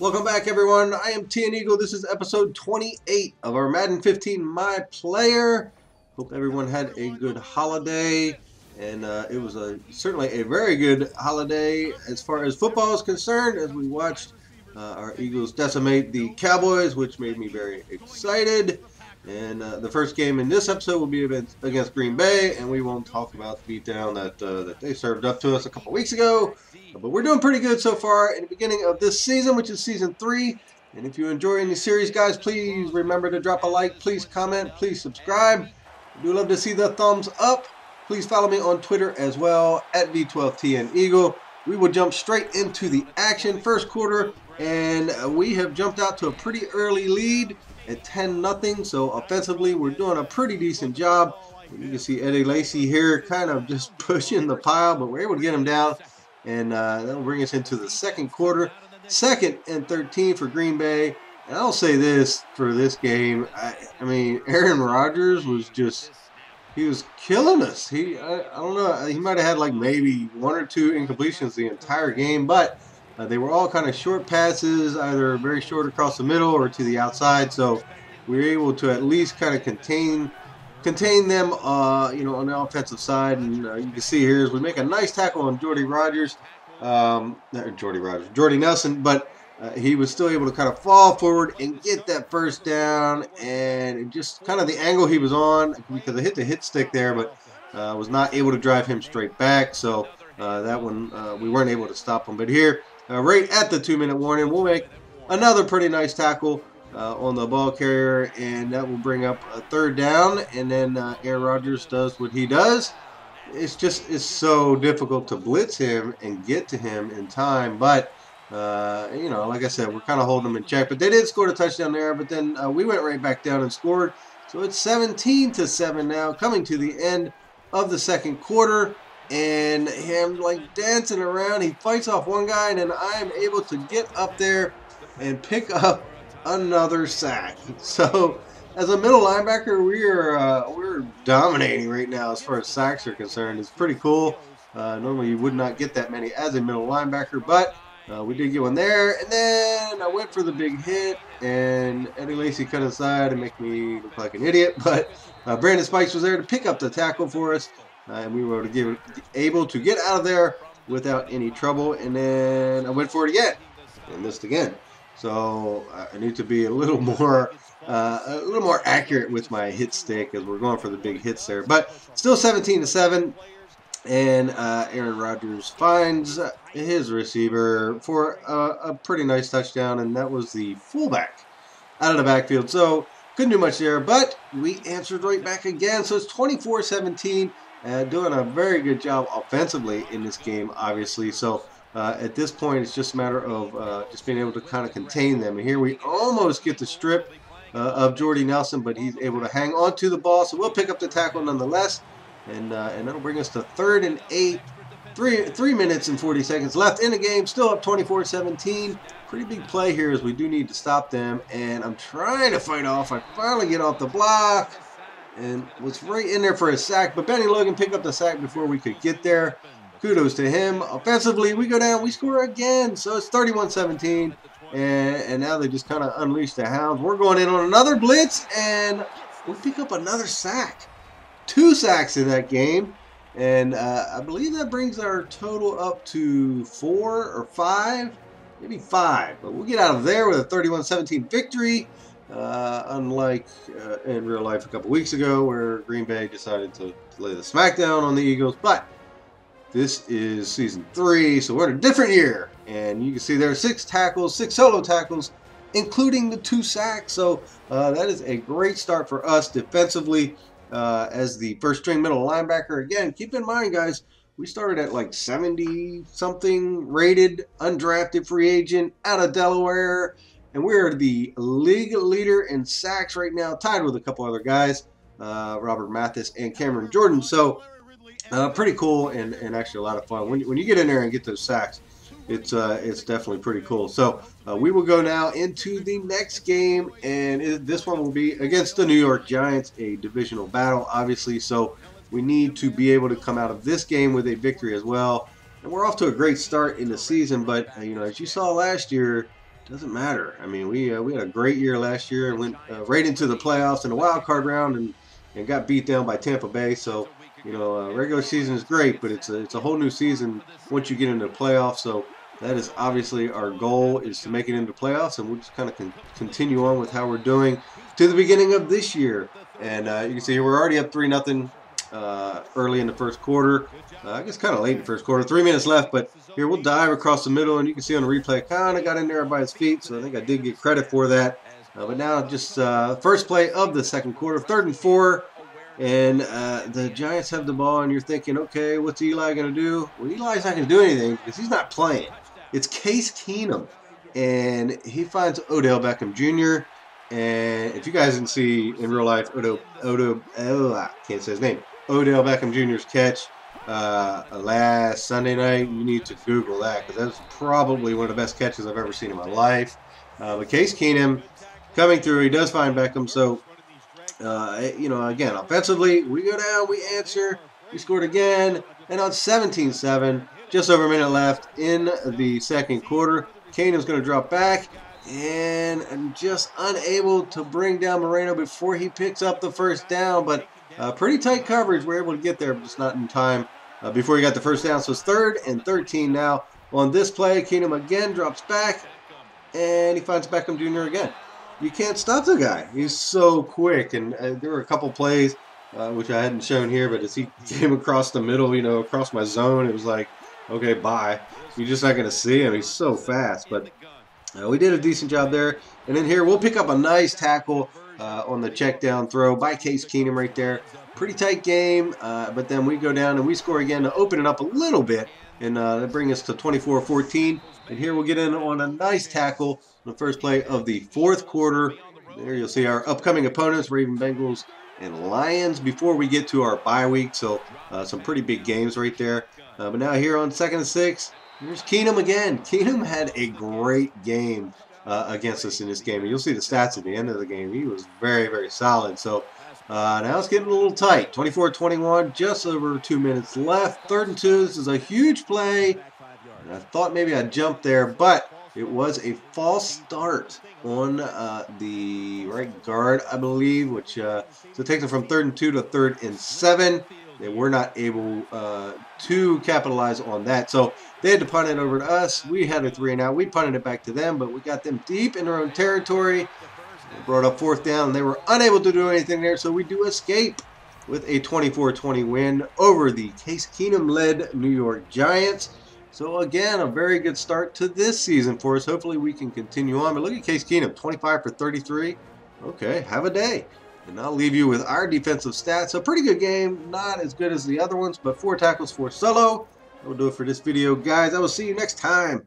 Welcome back, everyone. I am TN Eagle. This is episode 28 of our Madden 15 My Player. Hope everyone had a good holiday, and it was certainly a very good holiday as far as football is concerned, as we watched our Eagles decimate the Cowboys, which made me very excited. And the first game in this episode will be against Green Bay, and we won't talk about the beatdown that they served up to us a couple weeks ago. But we're doing pretty good so far in the beginning of this season, which is season 3. And if you're enjoying the series, guys, please remember to drop a like, please comment, please subscribe. I do love to see the thumbs up. Please follow me on Twitter as well, at V12TNEagle. We will jump straight into the action first quarter, and we have jumped out to a pretty early lead at 10-0. So offensively, we're doing a pretty decent job. You can see Eddie Lacy here kind of just pushing the pile, but we're able to get him down. And that'll bring us into the second quarter. 2nd and 13 for Green Bay. And I'll say this for this game. I mean, Aaron Rodgers was he was killing us. I don't know. He might have had like maybe 1 or 2 incompletions the entire game. But they were all kind of short passes, either very short across the middle or to the outside. So we were able to at least kind of contain them, on the offensive side. And you can see here is we make a nice tackle on Jordy Nelson, but he was still able to kind of fall forward and get that first down, and it just kind of the angle he was on, because I hit the hit stick there, but was not able to drive him straight back. So that one we weren't able to stop him. But here, right at the 2-minute warning, we'll make another pretty nice tackle on the ball carrier, and that will bring up a 3rd down. And then Aaron Rodgers does what he does. It's so difficult to blitz him and get to him in time. But like I said, we're kind of holding them in check. But they did score a touchdown there. But then we went right back down and scored. So it's 17-7 now, coming to the end of the second quarter. And him like dancing around. He fights off one guy, and then I am able to get up there and pick up another sack. So as a middle linebacker, we're dominating right now as far as sacks are concerned. It's pretty cool. Normally you would not get that many as a middle linebacker, but we did get one there. And then I went for the big hit, and Eddie Lacy cut inside and make me look like an idiot. But Brandon Spikes was there to pick up the tackle for us, and we were able to get out of there without any trouble. And then I went for it again and missed again. So I need to be a little more accurate with my hit stick, as we're going for the big hits there. But still 17-7, and Aaron Rodgers finds his receiver for a pretty nice touchdown, and that was the fullback out of the backfield. So couldn't do much there, but we answered right back again. So it's 24-17, doing a very good job offensively in this game, obviously. So at this point, it's just a matter of just being able to kind of contain them. And here we almost get the strip of Jordy Nelson, but he's able to hang on to the ball. So we'll pick up the tackle nonetheless. And that'll bring us to 3rd and 8. 3 minutes and 40 seconds left in the game. Still up 24-17. Pretty big play here, as we do need to stop them. And I'm trying to fight off. I finally get off the block and was right in there for a sack. But Benny Logan picked up the sack before we could get there. Kudos to him. Offensively, we go down, we score again. So it's 31-17. And now they just kind of unleash the hounds. We're going in on another blitz, and we pick up another sack. 2 sacks in that game. And I believe that brings our total up to 4 or 5. Maybe 5. But we'll get out of there with a 31-17 victory. Unlike in real life a couple weeks ago, where Green Bay decided to lay the smackdown on the Eagles. But this is season 3, so we're in a different year. And you can see there are 6 tackles, 6 solo tackles, including the 2 sacks. So that is a great start for us defensively as the first string middle linebacker. Again, keep in mind, guys, we started at like 70-something rated, undrafted free agent out of Delaware. And we're the league leader in sacks right now, tied with a couple other guys, Robert Mathis and Cameron Jordan. So pretty cool and actually a lot of fun. When you get in there and get those sacks, it's definitely pretty cool. So we will go now into the next game, and this one will be against the New York Giants, a divisional battle, obviously. So we need to be able to come out of this game with a victory as well. And we're off to a great start in the season, but as you saw last year, doesn't matter. I mean, we had a great year last year and went right into the playoffs in the wild card round and got beat down by Tampa Bay. So regular season is great, but it's a whole new season once you get into the playoffs. So that is obviously our goal, is to make it into playoffs, and we'll just kind of continue on with how we're doing to the beginning of this year. And you can see we're already up 3-0 early in the first quarter. I guess kind of late in the first quarter. 3 minutes left, but here we'll dive across the middle, and you can see on the replay, kind of got in there by his feet, so I think I did get credit for that. But now just first play of the second quarter, 3rd and 4, and the Giants have the ball, and you're thinking, okay, what's Eli going to do? Well, Eli's not going to do anything because he's not playing. It's Case Keenum, and he finds Odell Beckham Jr., and if you guys didn't see in real life, I can't say his name, Odell Beckham Jr.'s catch last Sunday night, you need to Google that, because that's probably one of the best catches I've ever seen in my life. But Case Keenum coming through, he does find Beckham. So, again, offensively, we go down, we answer, we scored again, and on 17-7, just over a minute left in the second quarter, Keenum's going to drop back, and I'm just unable to bring down Moreno before he picks up the first down, but pretty tight coverage. We're able to get there, but just not in time before he got the first down. So it's 3rd and 13 now. On this play, Keenum again drops back, and he finds Beckham Jr. again. You can't stop the guy. He's so quick, and there were a couple plays, which I hadn't shown here, but as he came across the middle, across my zone, it was like, okay, bye. You're just not going to see him. He's so fast, but we did a decent job there. And then here, we'll pick up a nice tackle on the check down throw by Case Keenum right there. Pretty tight game, but then we go down and we score again to open it up a little bit, and that brings us to 24-14. And here we'll get in on a nice tackle on the first play of the fourth quarter. There you'll see our upcoming opponents, Raven, Bengals, and Lions, before we get to our bye week. So some pretty big games right there. But now here on 2nd and 6, here's Keenum again. Keenum had a great game against us in this game. And you'll see the stats at the end of the game. He was very, very solid. So now it's getting a little tight. 24-21, just over 2 minutes left. 3rd and 2. This is a huge play. And I thought maybe I'd jump there, but it was a false start on the right guard, I believe, which so it takes it from 3rd and 2 to 3rd and 7. They were not able to capitalize on that. So they had to punt it over to us. We had a 3-and-out. We punted it back to them, but we got them deep in their own territory. They brought up 4th down, and they were unable to do anything there. So we do escape with a 24-20 win over the Case Keenum-led New York Giants. So again, a very good start to this season for us. Hopefully we can continue on. But look at Case Keenum, 25 for 33. Okay, have a day. And I'll leave you with our defensive stats. A pretty good game. Not as good as the other ones, but 4 tackles, 4 solo. That will do it for this video, guys. I will see you next time.